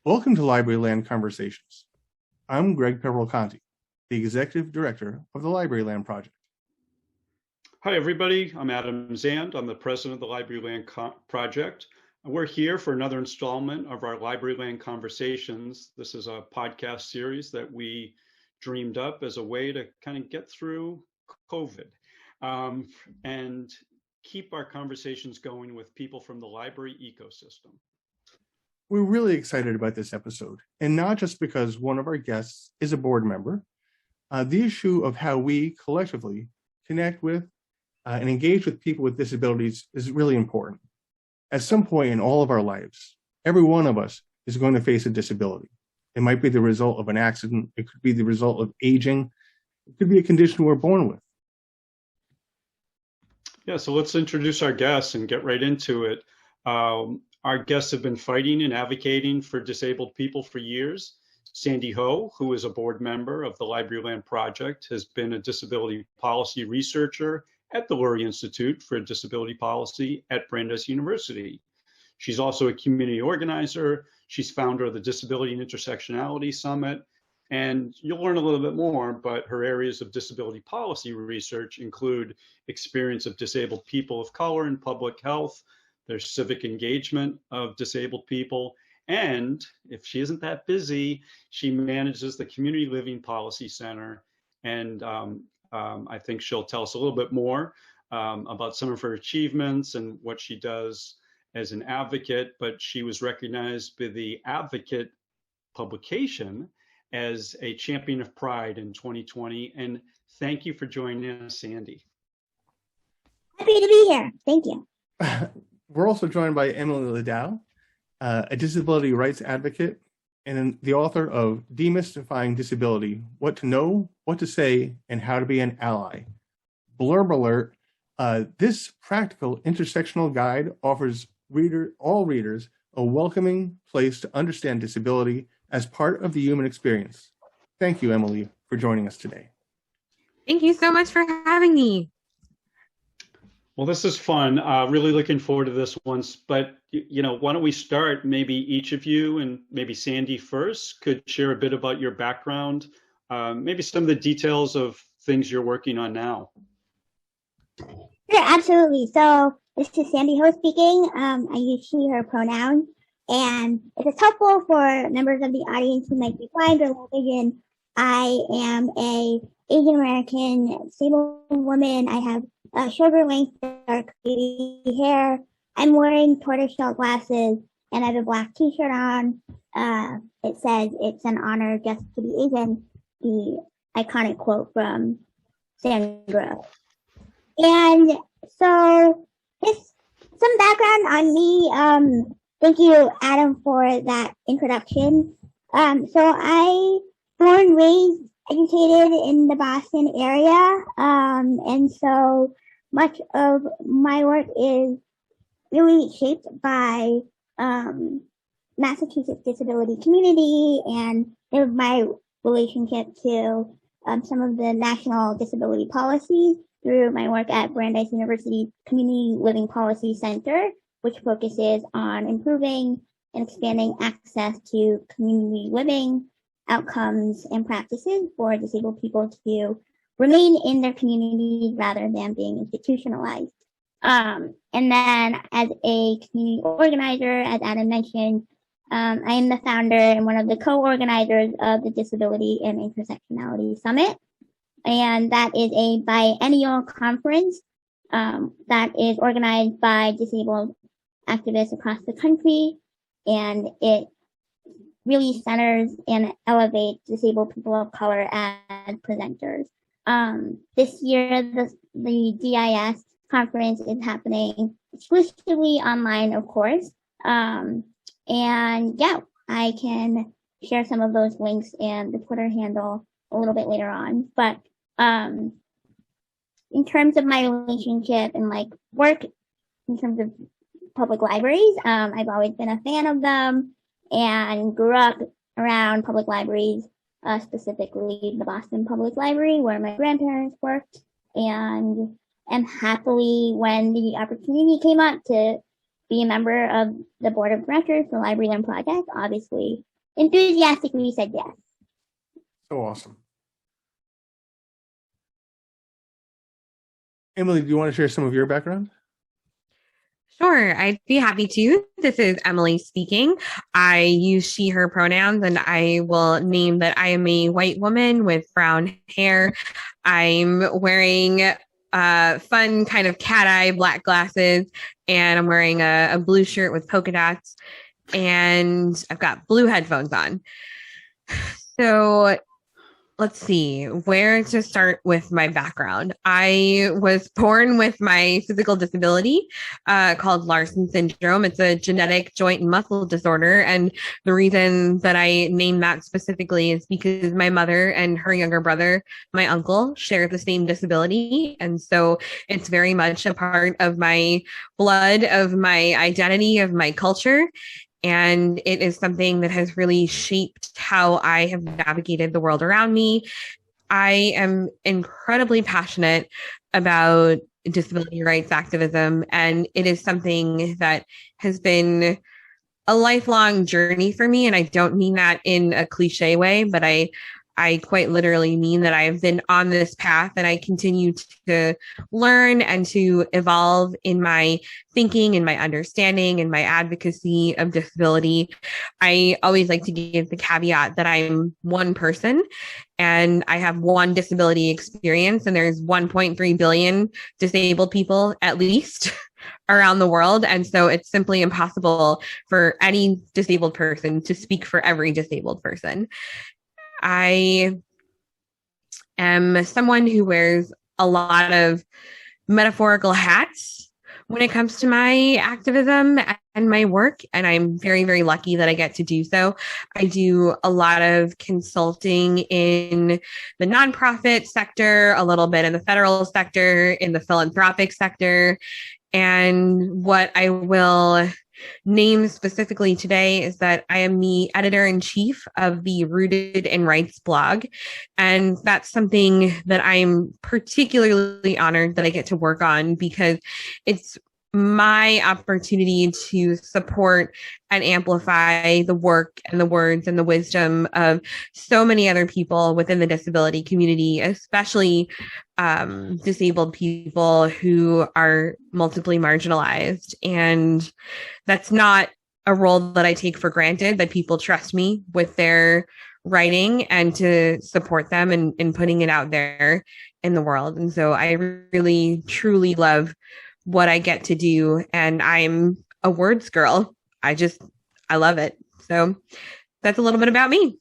Welcome to Library Land Conversations. I'm Greg Peverill-Conti, the Executive Director of the Library Land Project. Hi, everybody. I'm Adam Zand. I'm the President of the Library Land Project. We're here for another installment of our Library Land Conversations. This is a podcast series that we dreamed up as a way to kind of get through COVID and keep our conversations going with people from the library ecosystem. We're really excited about this episode, and not just because one of our guests is a board member. The issue of how we collectively connect with and engage with people with disabilities is really important. At some point in all of our lives, every one of us is going to face a disability. It might be the result of an accident. It could be the result of aging. It could be a condition we're born with. Yeah, so let's introduce our guests and get right into it. Our guests have been fighting and advocating for disabled people for years. Sandy Ho, who is a board member of the Library Land Project, has been a disability policy researcher at the Lurie Institute for Disability Policy at Brandeis University. She's also a community organizer. She's founder of the Disability Intersectionality Summit. And you'll learn a little bit more, but her areas of disability policy research include experience of disabled people of color in public health, their civic engagement of disabled people, and if she isn't that busy, she manages the Community Living Policy Center. And I think she'll tell us a little bit more about some of her achievements and what she does as an advocate, but she was recognized by the Advocate publication as a champion of pride in 2020. And thank you for joining us, Sandy. Happy to be here. Thank you. We're also joined by Emily Ladau, a disability rights advocate and the author of Demystifying Disability, What to Know, What to Say, and How to Be an Ally. Blurb alert, this practical intersectional guide offers all readers a welcoming place to understand disability as part of the human experience. Thank you, Emily, for joining us today. Thank you so much for having me. Well, this is fun. Really looking forward to this one. But, why don't we start? Maybe each of you, and maybe Sandy first, could share a bit about your background, maybe some of the details of things you're working on now. Sure, absolutely. So this is Sandy Ho speaking. I use she, her pronouns. And if it's helpful for members of the audience who might be blind or low vision, I am a Asian American disabled woman. I have shoulder length dark baby hair. I'm wearing tortoiseshell glasses and I have a black t-shirt on. It says "It's an honor just to be Asian," the iconic quote from Sandra. And so just some background on me. Thank you, Adam, for that introduction. So I born, raised, educated in the Boston area. And so much of my work is really shaped by Massachusetts disability community and my relationship to some of the national disability policies through my work at Brandeis University Community Living Policy Center, which focuses on improving and expanding access to community living outcomes and practices for disabled people to remain in their communities rather than being institutionalized. And then as a community organizer, as Adam mentioned, I am the founder and one of the co-organizers of the Disability and Intersectionality Summit. And that is a biennial conference that is organized by disabled activists across the country. And it really centers and elevates disabled people of color as presenters. This year, the DIS conference is happening exclusively online, of course. And yeah, I can share some of those links and the Twitter handle a little bit later on. But in terms of my relationship and work in terms of public libraries, I've always been a fan of them and grew up around public libraries, specifically the Boston Public Library, where my grandparents worked, and am happily, when the opportunity came up to be a member of the board of directors for the Library Land Project, obviously enthusiastically said yes. So awesome. Emily, do you want to share some of your background? Sure, I'd be happy to. This is Emily speaking. I use she, her pronouns, and I will name that I am a white woman with brown hair. I'm wearing fun kind of cat eye black glasses, and I'm wearing a blue shirt with polka dots, and I've got blue headphones on. So let's see where to start with my background. I was born with my physical disability called Larsen syndrome. It's a genetic joint and muscle disorder. And the reason that I named that specifically is because my mother and her younger brother, my uncle, share the same disability. And so it's very much a part of my blood, of my identity, of my culture. And it is something that has really shaped how I have navigated the world around me. I am incredibly passionate about disability rights activism, and it is something that has been a lifelong journey for me. And I don't mean that in a cliche way, but I quite literally mean that I have been on this path, and I continue to learn and to evolve in my thinking and my understanding and my advocacy of disability. I always like to give the caveat that I'm one person and I have one disability experience, and there's 1.3 billion disabled people at least around the world. And so it's simply impossible for any disabled person to speak for every disabled person. I am someone who wears a lot of metaphorical hats when it comes to my activism and my work, and I'm very, very lucky that I get to do so. I do a lot of consulting in the nonprofit sector, a little bit in the federal sector, in the philanthropic sector, and what I will name specifically today is that I am the editor-in-chief of the Rooted in Rights blog. And that's something that I'm particularly honored that I get to work on, because it's my opportunity to support and amplify the work and the words and the wisdom of so many other people within the disability community, especially disabled people who are multiply marginalized. And that's not a role that I take for granted, that people trust me with their writing and to support them in putting it out there in the world. And so I really, truly love what I get to do. And I'm a words girl. I love it. So that's a little bit about me.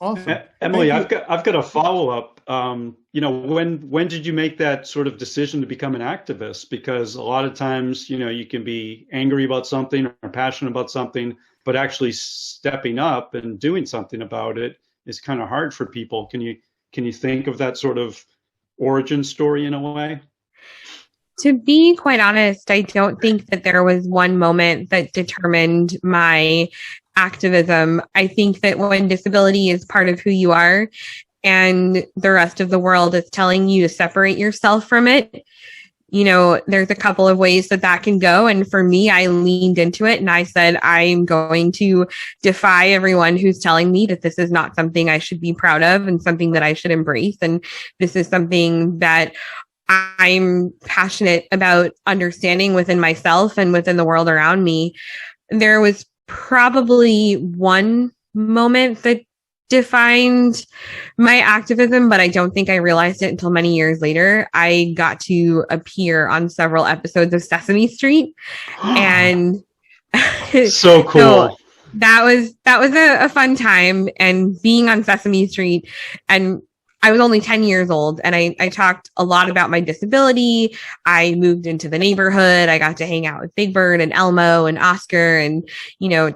Awesome. Emily, I've got a follow-up. When did you make that sort of decision to become an activist? Because a lot of times, you can be angry about something or passionate about something, but actually stepping up and doing something about it is kind of hard for people. Can you think of that sort of origin story in a way? To be quite honest, I don't think that there was one moment that determined my activism. I think that when disability is part of who you are and the rest of the world is telling you to separate yourself from it, there's a couple of ways that can go. And for me, I leaned into it and I said, I'm going to defy everyone who's telling me that this is not something I should be proud of and something that I should embrace. And this is something that I'm passionate about understanding within myself and within the world around me. There was probably one moment that defined my activism, but I don't think I realized it until many years later. I got to appear on several episodes of Sesame Street, and so cool. So that was a fun time, and being on Sesame Street, and I was only 10 years old, and I talked a lot about my disability. I moved into the neighborhood. I got to hang out with Big Bird and Elmo and Oscar and,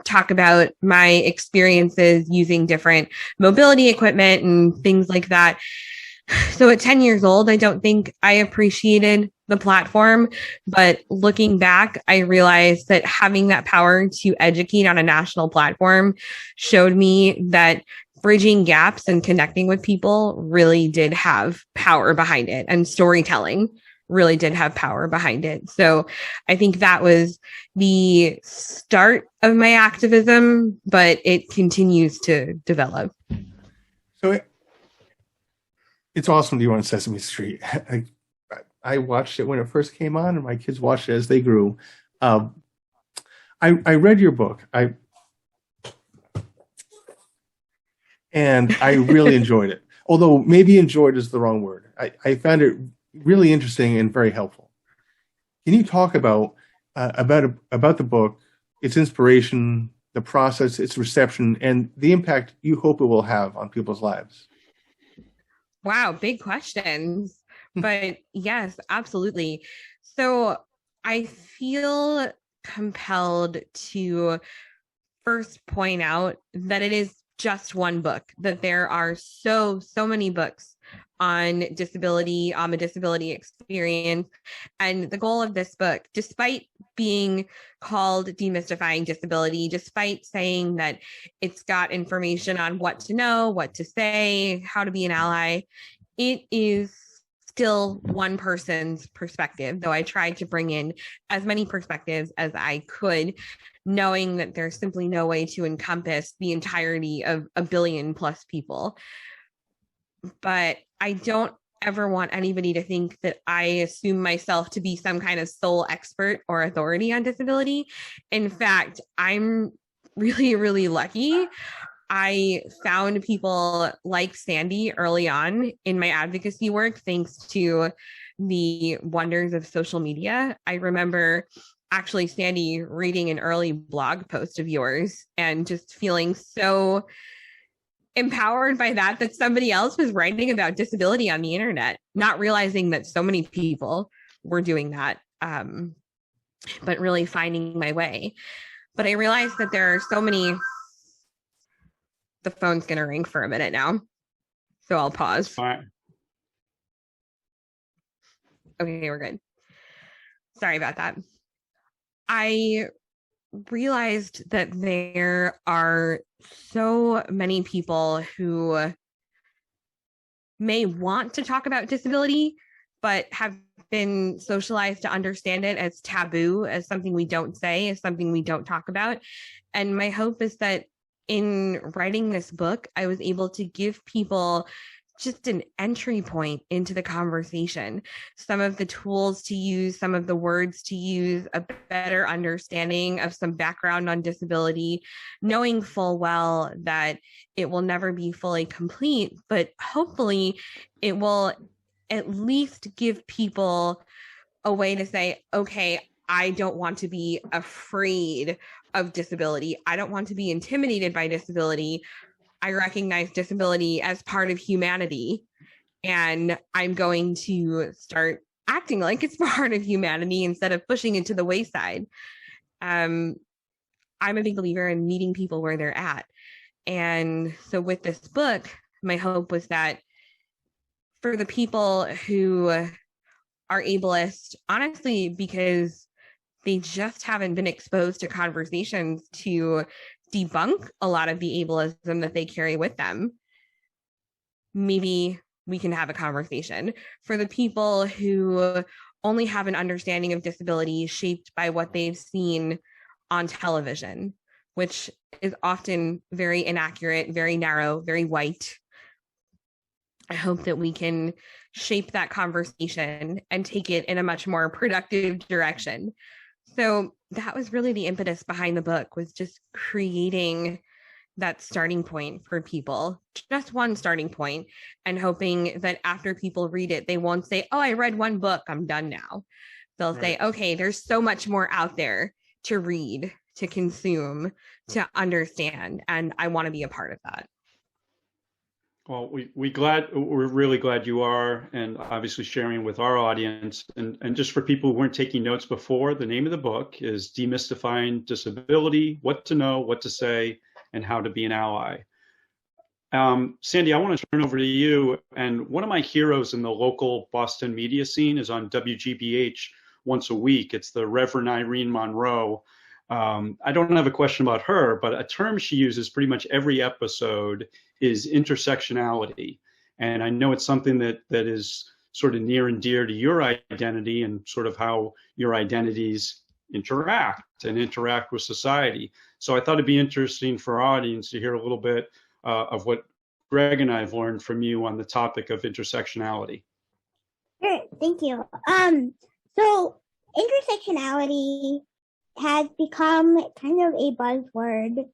talk about my experiences using different mobility equipment and things like that. So at 10 years old, I don't think I appreciated the platform, but looking back, I realized that having that power to educate on a national platform showed me that bridging gaps and connecting with people really did have power behind it, and storytelling really did have power behind it. So I think that was the start of my activism, but it continues to develop. So it's awesome to you on Sesame Street. I watched it when it first came on, and my kids watched it as they grew. I read your book, and I really enjoyed it. Although maybe enjoyed is the wrong word. I found it really interesting and very helpful. Can you talk about the book, its inspiration, the process, its reception, and the impact you hope it will have on people's lives? Wow, big questions. But yes, absolutely. So I feel compelled to first point out that it is just one book, that there are so many books on disability, on the disability experience. And the goal of this book, despite being called Demystifying Disability, despite saying that it's got information on what to know, what to say, how to be an ally, it is still one person's perspective, though I tried to bring in as many perspectives as I could, knowing that there's simply no way to encompass the entirety of 1 billion plus people. But I don't ever want anybody to think that I assume myself to be some kind of sole expert or authority on disability. In fact, I'm really, really lucky. I found people like Sandy early on in my advocacy work, thanks to the wonders of social media. I remember actually, Sandy, reading an early blog post of yours and just feeling so empowered by that somebody else was writing about disability on the internet, not realizing that so many people were doing that, but really finding my way. But I realized that there are so many. The phone's going to ring for a minute now, so I'll pause. Fine. Okay, we're good. Sorry about that. I realized that there are so many people who may want to talk about disability, but have been socialized to understand it as taboo, as something we don't say, as something we don't talk about. And my hope is that in writing this book, I was able to give people just an entry point into the conversation, some of the tools to use, some of the words to use, a better understanding of some background on disability, knowing full well that it will never be fully complete, but hopefully it will at least give people a way to say, okay, I don't want to be afraid of disability. I don't want to be intimidated by disability. I recognize disability as part of humanity, and I'm going to start acting like it's part of humanity instead of pushing it to the wayside. I'm a big believer in meeting people where they're at. And so with this book, my hope was that for the people who are ableist, honestly, because they just haven't been exposed to conversations to debunk a lot of the ableism that they carry with them, maybe we can have a conversation. For the people who only have an understanding of disability shaped by what they've seen on television, which is often very inaccurate, very narrow, very white, I hope that we can shape that conversation and take it in a much more productive direction. So that was really the impetus behind the book, was just creating that starting point for people, just one starting point, and hoping that after people read it, they won't say, oh, I read one book, I'm done now. They'll say, okay, there's so much more out there to read, to consume, to understand, and I want to be a part of that. Well, we're really glad you are, and obviously sharing with our audience. And just for people who weren't taking notes before, the name of the book is Demystifying Disability: What to Know, What to Say, and How to Be an Ally. Sandy, I want to turn over to you. And one of my heroes in the local Boston media scene is on WGBH once a week. It's the Reverend Irene Monroe. I don't have a question about her, but a term she uses pretty much every episode is intersectionality. And I know it's something that is sort of near and dear to your identity and sort of how your identities interact with society. So I thought it'd be interesting for our audience to hear a little bit of what Greg and I have learned from you on the topic of intersectionality. Great, thank you. So intersectionality has become kind of a buzzword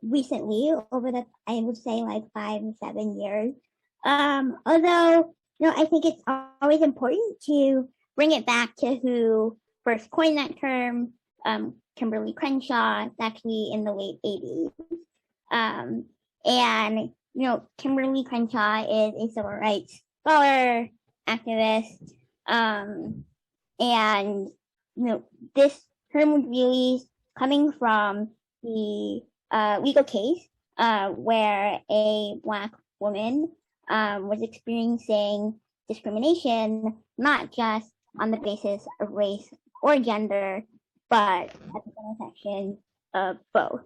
recently over the, I would say, like 5 to 7 years. Although, I think it's always important to bring it back to who first coined that term, Kimberly Crenshaw. It's actually in the late 80s. And, Kimberly Crenshaw is a civil rights scholar, activist, and, this term was really coming from the legal case where a Black woman was experiencing discrimination, not just on the basis of race or gender, but at the intersection of both.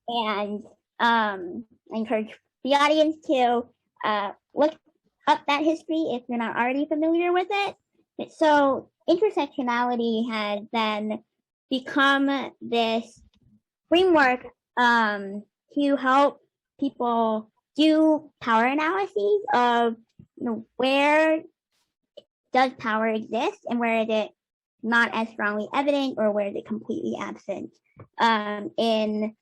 And I encourage the audience to look up that history if you're not already familiar with it. So intersectionality has then become this framework to help people do power analyses of where does power exist and where is it not as strongly evident or where is it completely absent in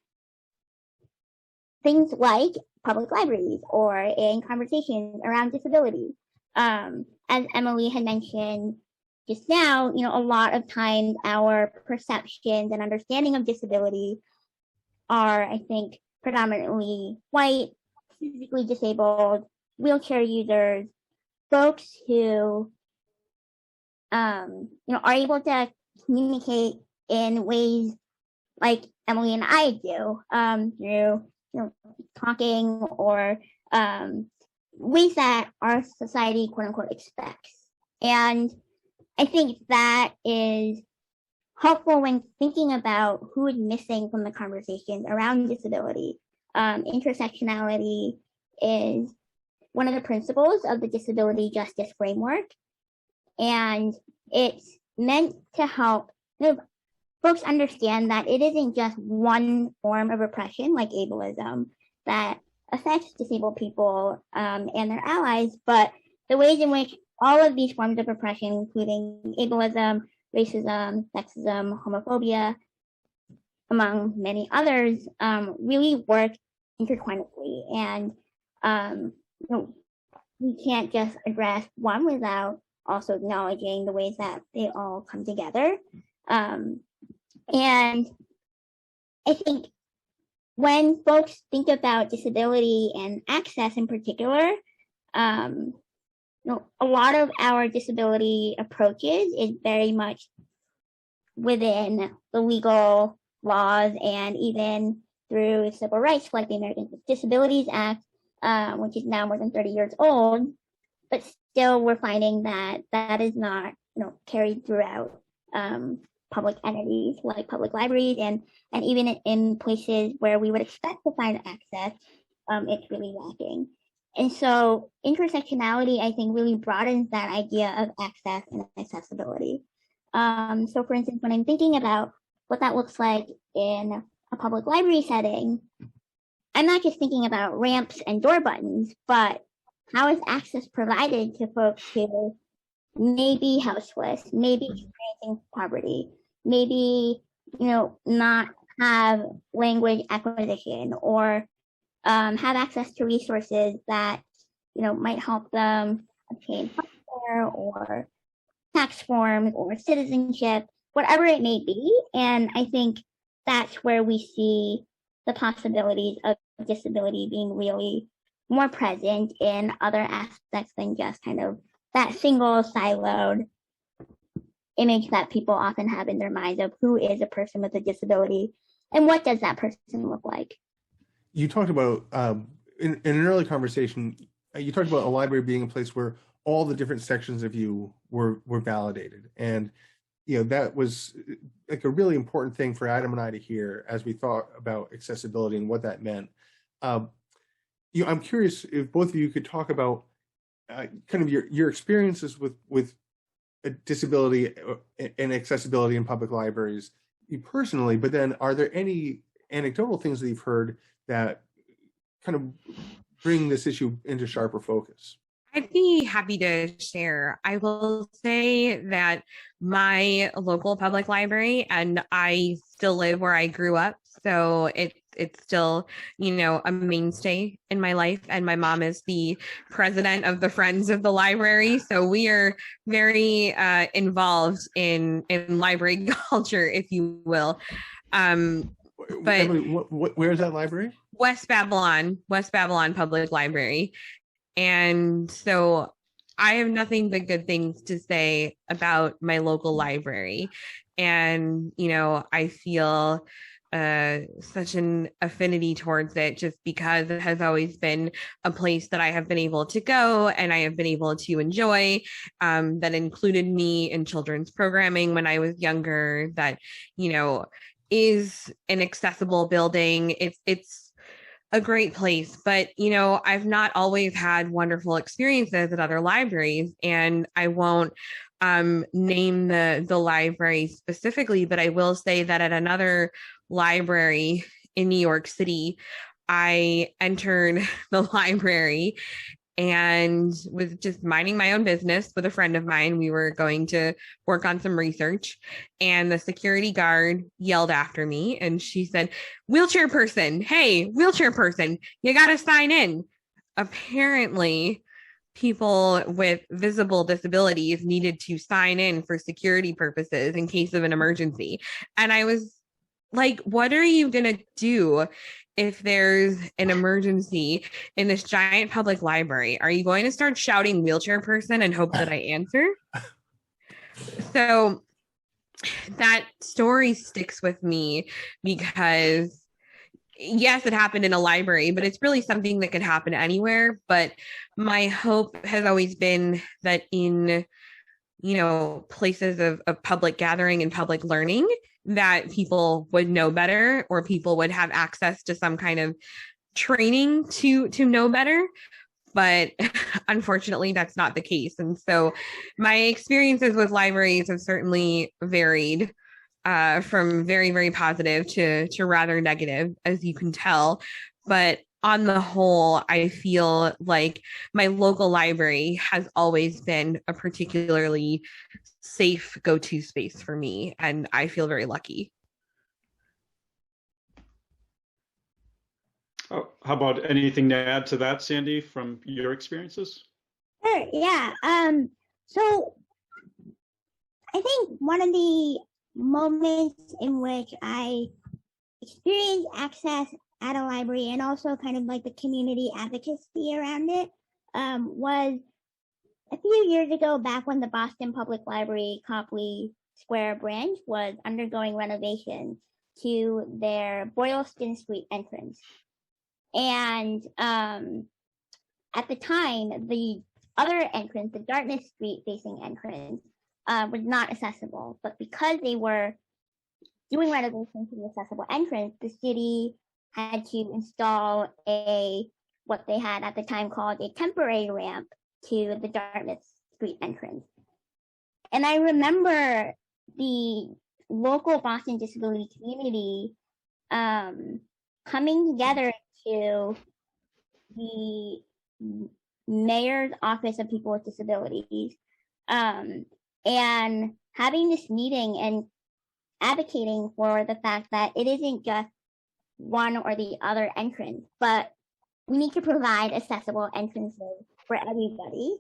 things like public libraries or in conversations around disability. As Emily had mentioned just now, a lot of times our perceptions and understanding of disability are, I think, predominantly white, physically disabled, wheelchair users, folks who, are able to communicate in ways like Emily and I do, through, talking or ways that our society, quote unquote, expects. And I think that is helpful when thinking about who is missing from the conversations around disability. Intersectionality is one of the principles of the disability justice framework, and it's meant to help folks understand that it isn't just one form of oppression like ableism that affects disabled people and their allies, but the ways in which all of these forms of oppression, including ableism, racism, sexism, homophobia, among many others, really work intertwinedly. And we can't just address one without also acknowledging the ways that they all come together. And I think when folks think about disability and access in particular, a lot of our disability approaches is very much within the legal laws and even through civil rights like the Americans with Disabilities Act, which is now more than 30 years old, but still we're finding that that is not carried throughout public entities like public libraries and even in places where we would expect to find access, it's really lacking. And so intersectionality, I think, really broadens that idea of access and accessibility. So for instance, when I'm thinking about what that looks like in a public library setting, I'm not just thinking about ramps and door buttons, but how is access provided to folks who may be houseless, maybe experiencing poverty, maybe, not have language acquisition or have access to resources that, might help them obtain healthcare or tax forms or citizenship, whatever it may be. And I think that's where we see the possibilities of disability being really more present in other aspects than just kind of that single siloed image that people often have in their minds of who is a person with a disability and what does that person look like. You talked about, in an early conversation, you talked about a library being a place where all the different sections of you were validated. And, that was like a really important thing for Adam and I to hear as we thought about accessibility and what that meant. I'm curious if both of you could talk about kind of your experiences with disability and accessibility in public libraries, you personally, but then are there any anecdotal things that you've heard that kind of bring this issue into sharper focus? I'd be happy to share. I will say that my local public library, and I still live where I grew up, so it's still, a mainstay in my life. And my mom is the president of the Friends of the Library, so we are very involved in library culture, if you will. But Emily, where is that library? West Babylon Public Library. And so I have nothing but good things to say about my local library. And, I feel such an affinity towards it just because it has always been a place that I have been able to go and I have been able to enjoy, that included me in children's programming when I was younger, that, is an accessible building. It's a great place, but I've not always had wonderful experiences at other libraries, and I won't name the library specifically, but I will say that at another library in New York City, I entered the library and was just minding my own business with a friend of mine. We were going to work on some research, and the security guard yelled after me, and she said, "Wheelchair person, hey, wheelchair person, you got to sign in." Apparently, people with visible disabilities needed to sign in for security purposes in case of an emergency. And I was like, what are you going to do if there's an emergency in this giant public library? Are you going to start shouting "wheelchair person" and hope that I answer? So that story sticks with me because, yes, it happened in a library, but it's really something that could happen anywhere. But my hope has always been that in, places of public gathering and public learning, that people would know better, or people would have access to some kind of training to know better. But unfortunately, that's not the case. And so my experiences with libraries have certainly varied, from very, very positive to rather negative, as you can tell. But on the whole, I feel like my local library has always been a particularly safe go-to space for me, and I feel very lucky. Oh, how about anything to add to that, Sandy, from your experiences? Sure, yeah. So I think one of the moments in which I experienced access at a library, and also kind of like the community advocacy around it, was a few years ago, back when the Boston Public Library Copley Square branch was undergoing renovation to their Boylston Street entrance. And at the time, the other entrance, the Dartmouth Street facing entrance, was not accessible. But because they were doing renovations to the accessible entrance, the city had to install what they had at the time called a temporary ramp to the Dartmouth Street entrance. And I remember the local Boston disability community coming together to the mayor's office of people with disabilities, and having this meeting and advocating for the fact that it isn't just one or the other entrance, but we need to provide accessible entrances for everybody.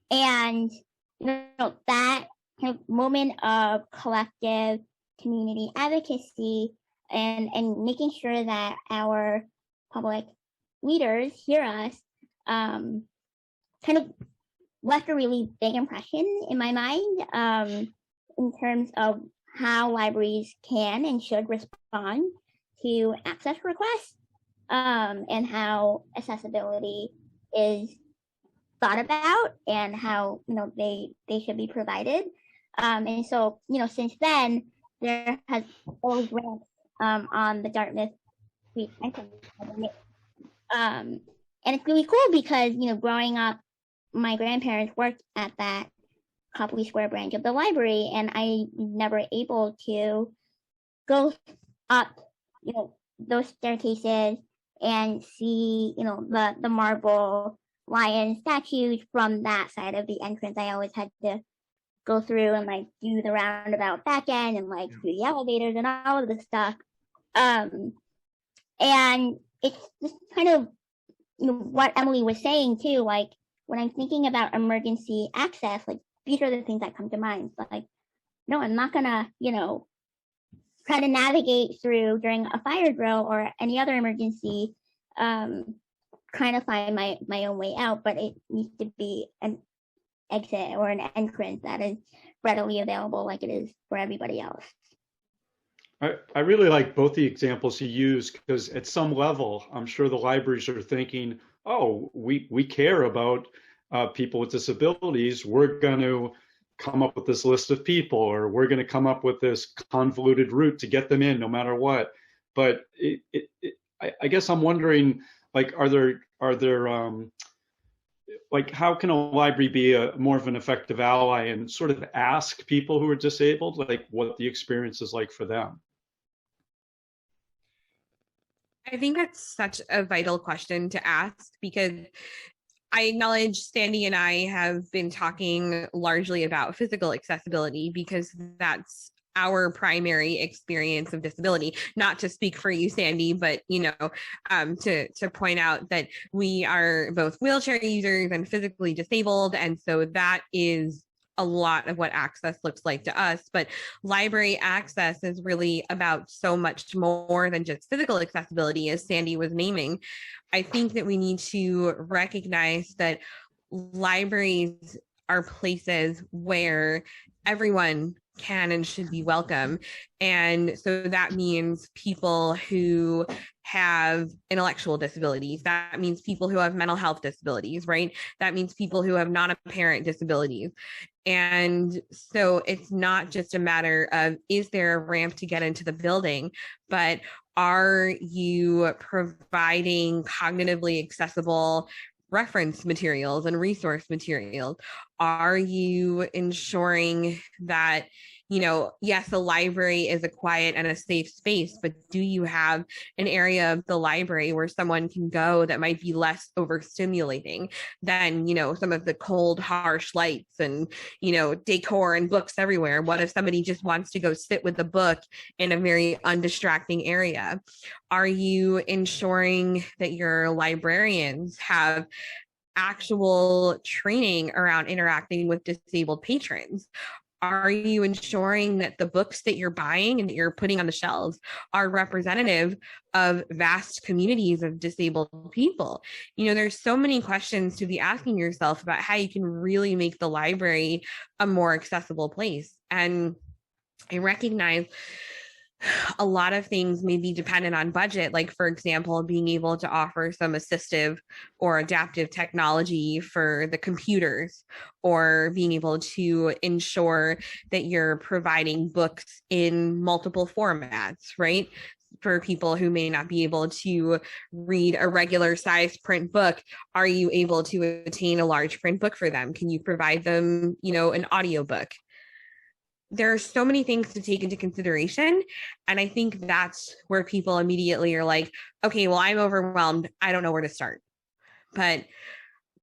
And that kind of moment of collective community advocacy and making sure that our public leaders hear us, kind of left a really big impression in my mind, in terms of how libraries can and should respond to access requests, and how accessibility is thought about and how they should be provided. And so since then there has always ramps on the Dartmouth Street entrance, And it's really cool because, growing up, my grandparents worked at that Copley Square branch of the library, and I never able to go up, those staircases and see, the marble lion statues from that side of the entrance. I always had to go through and do the roundabout back end and through the elevators and all of this stuff. And it's just kind of what Emily was saying too. When I'm thinking about emergency access, these are the things that come to mind. No, I'm not gonna, try to navigate through during a fire drill or any other emergency, trying to find my own way out, but it needs to be an exit or an entrance that is readily available like it is for everybody else. I really like both the examples you use, because at some level, I'm sure the libraries are thinking, oh, we care about people with disabilities. We're going to come up with this list of people, or we're going to come up with this convoluted route to get them in no matter what. But I guess I'm wondering, are there how can a library be more of an effective ally and sort of ask people who are disabled, what the experience is like for them? I think that's such a vital question to ask, because I acknowledge Sandy and I have been talking largely about physical accessibility because that's our primary experience of disability. Not to speak for you, Sandy, but to point out that we are both wheelchair users and physically disabled, and so that is a lot of what access looks like to us. But library access is really about so much more than just physical accessibility, as Sandy was naming. I think that we need to recognize that libraries are places where everyone can and should be welcome. And so that means people who have intellectual disabilities. That means people who have mental health disabilities, right? That means people who have non-apparent disabilities. And so it's not just a matter of, is there a ramp to get into the building, but are you providing cognitively accessible reference materials and resource materials? Are you ensuring that, yes, the library is a quiet and a safe space, but do you have an area of the library where someone can go that might be less overstimulating than, some of the cold, harsh lights and, decor and books everywhere? What if somebody just wants to go sit with a book in a very undistracting area? Are you ensuring that your librarians have actual training around interacting with disabled patrons? Are you ensuring that the books that you're buying and that you're putting on the shelves are representative of vast communities of disabled people? There's so many questions to be asking yourself about how you can really make the library a more accessible place. And I recognize a lot of things may be dependent on budget, like, for example, being able to offer some assistive or adaptive technology for the computers, or being able to ensure that you're providing books in multiple formats, right? For people who may not be able to read a regular size print book, are you able to attain a large print book for them? Can you provide them, an audiobook? There are so many things to take into consideration. And I think that's where people immediately are like, okay, well, I'm overwhelmed. I don't know where to start. But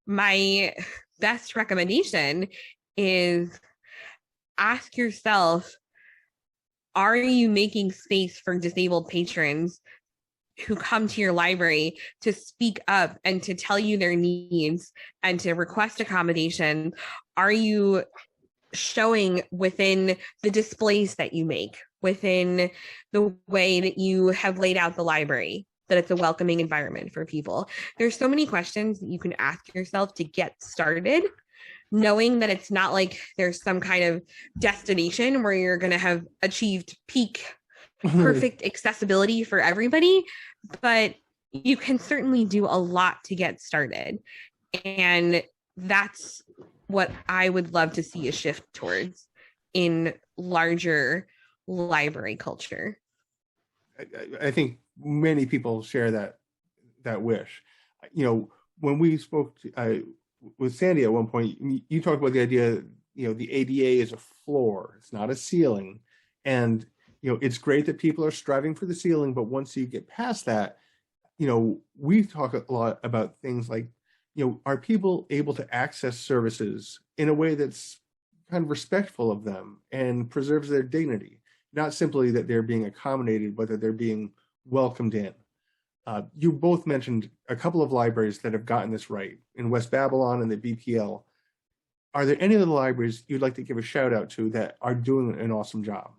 my best recommendation is ask yourself, are you making space for disabled patrons who come to your library to speak up and to tell you their needs and to request accommodation? Are you showing within the displays that you make, within the way that you have laid out the library, that it's a welcoming environment for people? There's so many questions that you can ask yourself to get started, knowing that it's not like there's some kind of destination where you're going to have achieved peak perfect accessibility for everybody, but you can certainly do a lot to get started. And that's what I would love to see a shift towards in larger library culture. I think many people share that wish. when we spoke with Sandy at one point, you talked about the idea, the ADA is a floor, it's not a ceiling. And, it's great that people are striving for the ceiling, but once you get past that, we talk a lot about things like, are people able to access services in a way that's kind of respectful of them and preserves their dignity? Not simply that they're being accommodated, but that they're being welcomed in. You both mentioned a couple of libraries that have gotten this right in West Babylon and the BPL. Are there any of the libraries you'd like to give a shout out to that are doing an awesome job?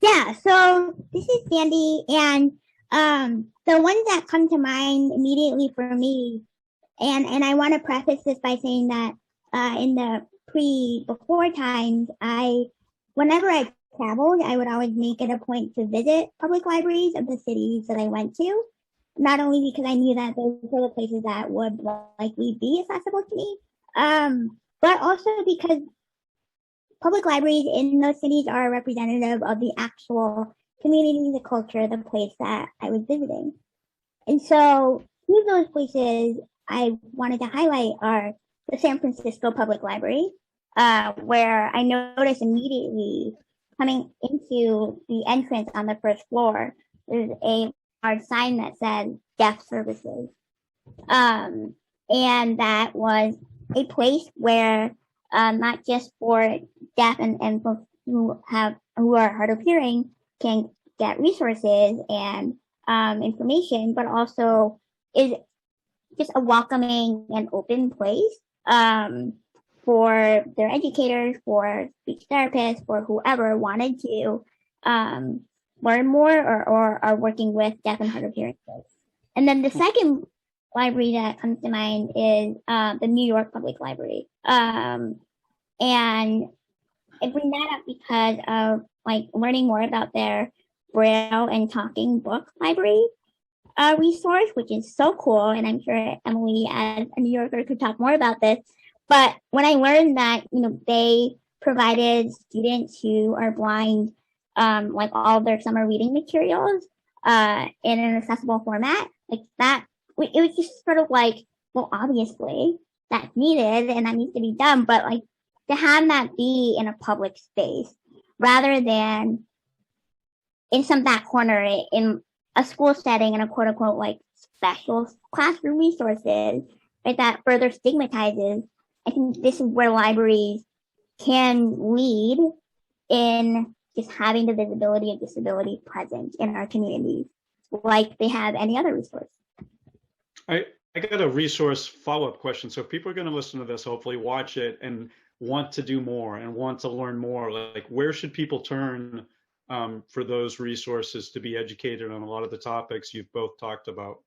Yeah, so this is Sandy, and the ones that come to mind immediately for me, and I want to preface this by saying that in the before times, whenever I traveled, I would always make it a point to visit public libraries of the cities that I went to, not only because I knew that those were the places that would likely be accessible to me, but also because public libraries in those cities are representative of the actual community, the culture, the place that I was visiting. And so two of those places I wanted to highlight are the San Francisco Public Library, where I noticed immediately coming into the entrance on the first floor, there's a large sign that said deaf services. And that was a place where not just for deaf and folks who are hard of hearing can get resources and information, but also is just a welcoming and open place for their educators, for speech therapists, for whoever wanted to learn more or are working with deaf and hard of hearing folks. And then the second library that comes to mind is the New York Public Library. And I bring that up because of learning more about their Braille and Talking Book Library resource, which is so cool. And I'm sure Emily, as a New Yorker, could talk more about this. But when I learned that, they provided students who are blind, all of their summer reading materials in an accessible format, that, it was just sort of well, obviously that's needed and that needs to be done, but to have that be in a public space rather than in some back corner in a school setting in a quote unquote special classroom resources, right, that further stigmatizes. I think this is where libraries can lead in just having the visibility of disability present in our communities like they have any other resource. I got a resource follow-up question. So people are going to listen to this, hopefully watch it and want to do more and want to learn more. Where should people turn for those resources to be educated on a lot of the topics you've both talked about?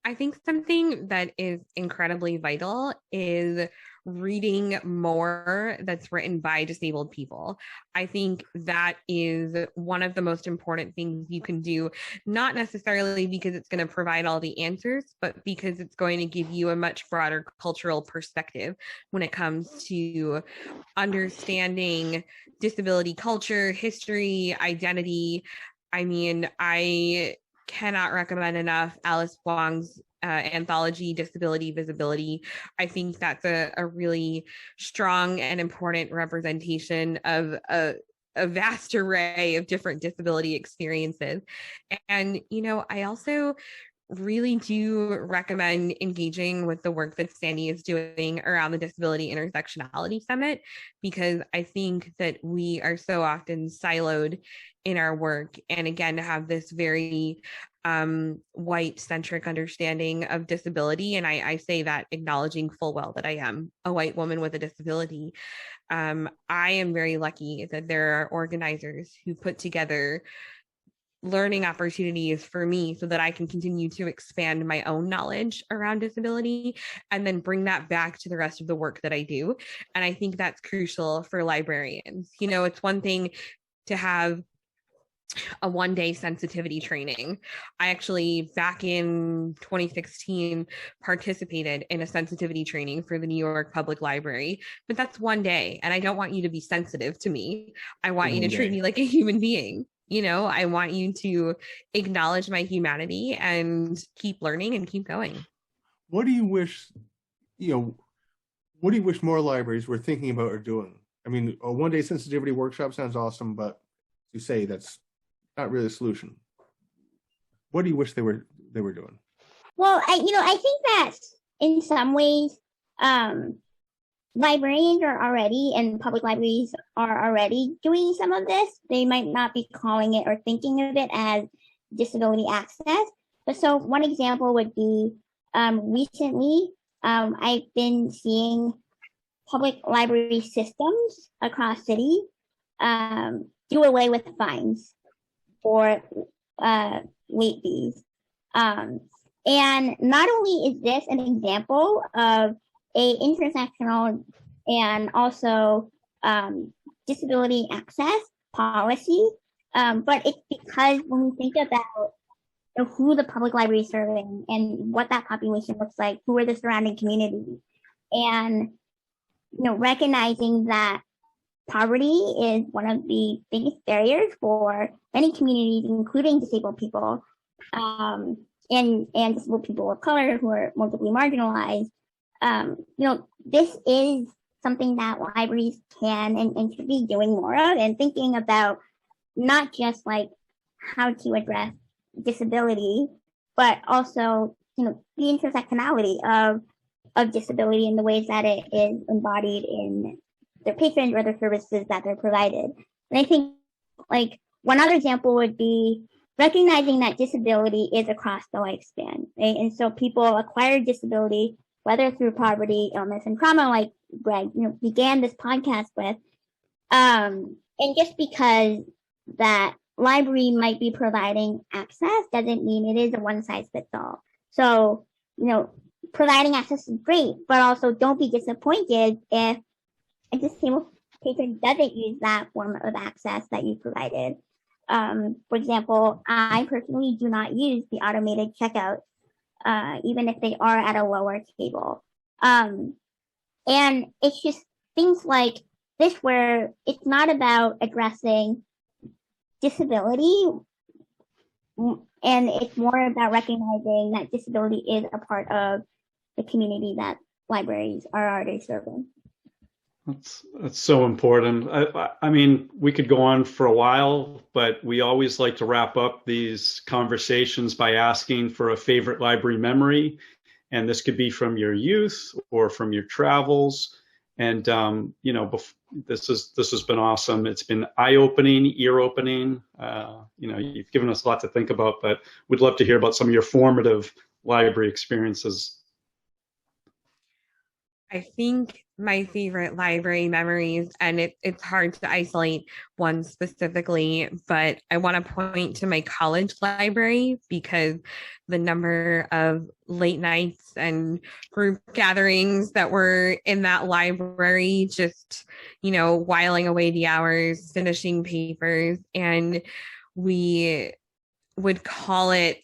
I think something that is incredibly vital is reading more that's written by disabled people. I think that is one of the most important things you can do, not necessarily because it's going to provide all the answers, but because it's going to give you a much broader cultural perspective when it comes to understanding disability culture, history, identity. I mean, I cannot recommend enough Alice Wong's anthology, Disability Visibility. I think that's a really strong and important representation of a vast array of different disability experiences. And, I also really do recommend engaging with the work that Sandy is doing around the Disability Intersectionality Summit, because I think that we are so often siloed in our work. And again, to have this very white-centric understanding of disability, and I say that acknowledging full well that I am a white woman with a disability. I am very lucky that there are organizers who put together learning opportunities for me so that I can continue to expand my own knowledge around disability and then bring that back to the rest of the work that I do. And I think that's crucial for librarians. It's one thing to have a one-day sensitivity training. I actually, back in 2016, participated in a sensitivity training for the New York Public Library, but that's one day. And I don't want you to be sensitive to me. I want you to treat me like a human being. I want you to acknowledge my humanity and keep learning and keep going. What do you wish, what do you wish more libraries were thinking about or doing? I mean, a one-day sensitivity workshop sounds awesome, but you say that's not really a solution. What do you wish they were doing? Well, I think that in some ways, librarians are already, and public libraries are already doing some of this. They might not be calling it or thinking of it as disability access. But so one example would be recently, I've been seeing public library systems across city do away with fines for late fees. And not only is this an example of a intersectional and also disability access policy, but it's because when we think about who the public library is serving and what that population looks like, who are the surrounding communities, and recognizing that poverty is one of the biggest barriers for many communities, including disabled people, and disabled people of color who are multiply marginalized. This is something that libraries can and should be doing more of, and thinking about not just like how to address disability, but also, the intersectionality of disability in the ways that it is embodied in their patrons or the services that they're provided. And I think like one other example would be recognizing that disability is across the lifespan, right? And so people acquire disability, whether through poverty, illness, and trauma, like Greg, began this podcast with. And just because that library might be providing access doesn't mean it is a one size fits all. So, providing access is great, but also don't be disappointed if a disabled patron doesn't use that form of access that you provided. For example, I personally do not use the automated checkout, even if they are at a lower table. And it's just things like this where it's not about addressing disability, and it's more about recognizing that disability is a part of the community that libraries are already serving. That's so important. I mean, we could go on for a while, but we always like to wrap up these conversations by asking for a favorite library memory. And this could be from your youth or from your travels. And, this has been awesome. It's been eye-opening, ear-opening. You've given us a lot to think about, but we'd love to hear about some of your formative library experiences. I think my favorite library memories, and it's hard to isolate one specifically, but I want to point to my college library because the number of late nights and group gatherings that were in that library, just, whiling away the hours, finishing papers, and we would call it,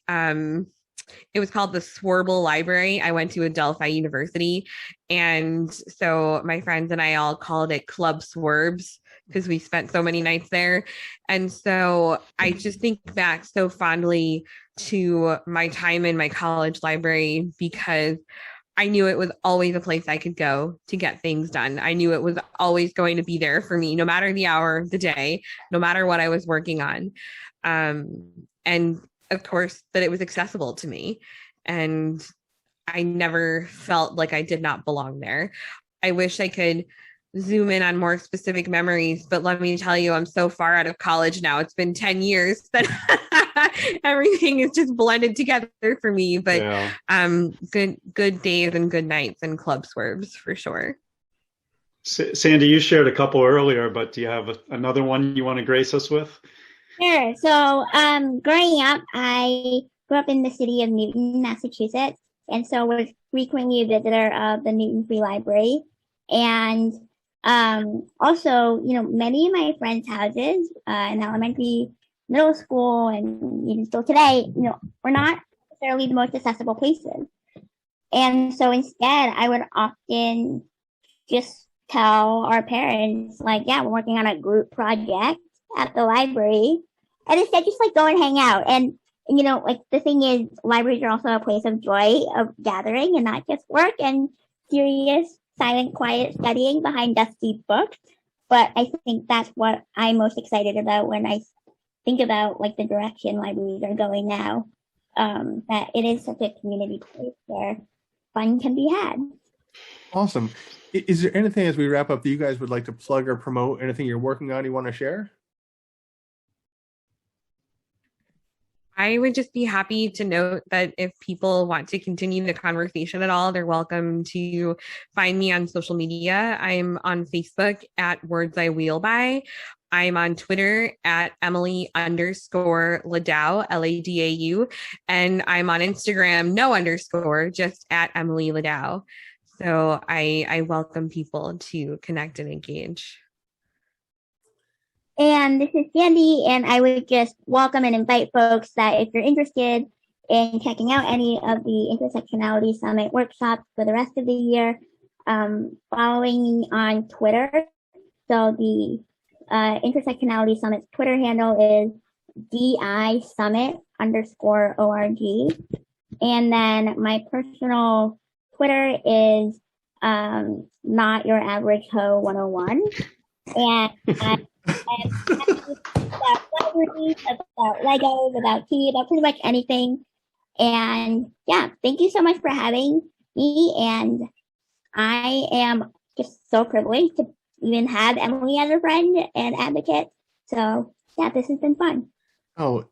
it was called the Swarble Library. I went to Adelphi University. And so my friends and I all called it Club Swerbs because we spent so many nights there. And so I just think back so fondly to my time in my college library because I knew it was always a place I could go to get things done. I knew it was always going to be there for me, no matter the hour of the day, no matter what I was working on. And of course, that it was accessible to me. And I never felt like I did not belong there. I wish I could zoom in on more specific memories, but let me tell you, I'm so far out of college now. It's been 10 years that everything is just blended together for me. But yeah. Good days and good nights and club swerves for sure. Sandy, you shared a couple earlier, but do you have another one you want to grace us with? Sure. So, growing up, I grew up in the city of Newton, Massachusetts, and so was frequently a visitor of the Newton Free Library. And also, many of my friends' houses in elementary, middle school, and even still today, were not necessarily the most accessible places. And so instead, I would often just tell our parents, like, yeah, we're working on a group project at the library. and instead just like go and hang out. And you know, like the thing is, libraries are also a place of joy, of gathering, and not just work and serious, silent, quiet studying behind dusty books. But I think that's what I'm most excited about when I think about like the direction libraries are going now. That it is such a community place where fun can be had. Awesome. Is there anything as we wrap up that you guys would like to plug or promote? Anything you're working on you want to share? I would just be happy to note that if people want to continue the conversation at all, they're welcome to find me on social media. I'm on Facebook at Words I Wheel By. I'm on Twitter at Emily_Ladau, Ladau, and I'm on Instagram, no underscore, just at Emily Ladau. So I welcome people to connect and engage. And this is Sandy, and I would just welcome and invite folks that if you're interested in checking out any of the Intersectionality Summit workshops for the rest of the year, following me on Twitter. So the Intersectionality Summit's Twitter handle is DISummit_org. And then my personal Twitter is Not Your Average Ho 101. And about libraries, about Legos, about tea, about pretty much anything. And yeah, thank you so much for having me. And I am just so privileged to even have Emily as a friend and advocate. So yeah, this has been fun. Oh,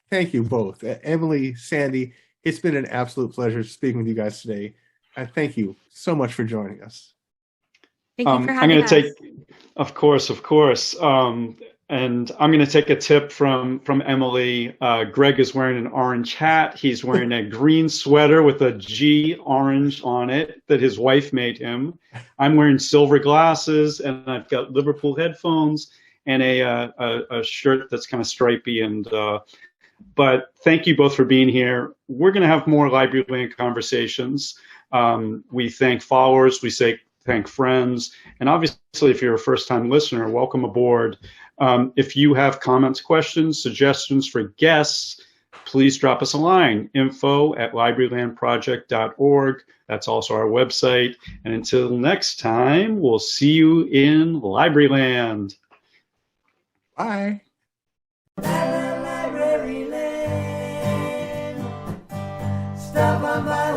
thank you both. Emily, Sandy, it's been an absolute pleasure speaking with you guys today. Thank you so much for joining us. Thank you for I'm having going us. to take, of course. And I'm going to take a tip from Emily. Greg is wearing an orange hat. He's wearing a green sweater with a G orange on it that his wife made him. I'm wearing silver glasses, and I've got Liverpool headphones and a shirt that's kind of stripy. But thank you both for being here. We're going to have more Libraryland conversations. We thank followers. We thank friends. And obviously, if you're a first-time listener, welcome aboard. If you have comments, questions, suggestions for guests, please drop us a line, info@librarylandproject.org. That's also our website. And until next time, we'll see you in Libraryland. Bye. Libraryland. Stop on by.